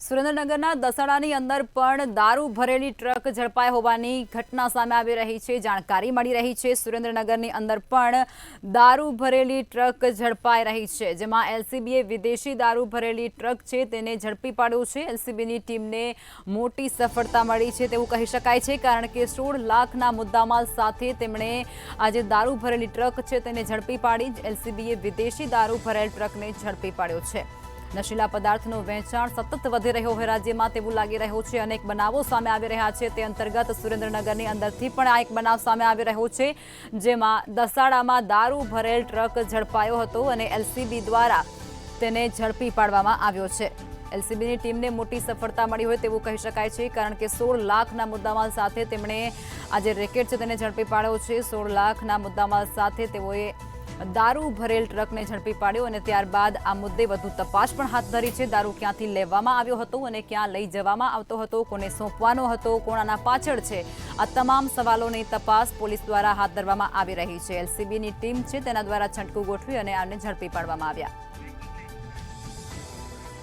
સુરેન્દ્રનગરના દસાડાની અંદર પણ દારૂ ભરેલી ટ્રક ઝડપાઈ હોવાની ઘટના સામે આવી રહી છે। જાણકારી મળી રહી છે સુરેન્દ્રનગરની અંદર પણ દારૂ ભરેલી ટ્રક ઝડપાઈ રહી છે, જેમાં એલસીબીએ વિદેશી દારૂ ભરેલી ટ્રક છે તેને ઝડપી પાડ્યું છે। એલસીબીની ટીમને મોટી સફળતા મળી છે તેવું કહી શકાય છે, કારણ કે 16 લાખના મુદ્દામાલ સાથે તેમણે આજે દારૂ ભરેલી ટ્રક છે તેને ઝડપી પાડી। એલસીબીએ વિદેશી દારૂ ભરેલ ટ્રકને ઝડપી પાડ્યો છે। નશીલા પદાર્થનું વેચાણ સતત વધી રહ્યો હોય રાજ્યમાં તેવું લાગી રહ્યું છે। અનેક બનાવો સામે આવી રહ્યા છે, તે અંતર્ગત સુરેન્દ્રનગરની અંદરથી પણ આ એક બનાવ સામે આવી રહ્યો છે, જેમાં દસાડામાં દારૂ ભરેલ ટ્રક ઝડપાયો હતો અને એલસીબી દ્વારા તેને ઝડપી પાડવામાં આવ્યો છે। એલસીબીની ટીમને મોટી સફળતા મળી હોય તેવું કહી શકાય છે, કારણ કે 16 લાખના મુદ્દામાલ સાથે તેમણે આજે રેકેટ છે તેને ઝડપી પાડ્યો છે। 16 લાખના મુદ્દામાલ સાથે તેઓએ દારૂ ભરેલ ટ્રકને ઝડપી પાડ્યો અને ત્યારબાદ આ મુદ્દે વધુ તપાસ પણ હાથ ધરી છે। દારૂ ક્યાંથી લેવામાં આવ્યો હતો અને ક્યાં લઈ જવામાં આવતો હતો, કોને સોંપવાનો હતો, કોણાના પાછળ છે, આ તમામ સવાલોની તપાસ પોલીસ દ્વારા હાથ ધરવામાં આવી રહી છે। એલસીબીની ટીમ છે તેના દ્વારા છટકું ગોઠવી અને આને ઝડપી પાડવામાં આવ્યા।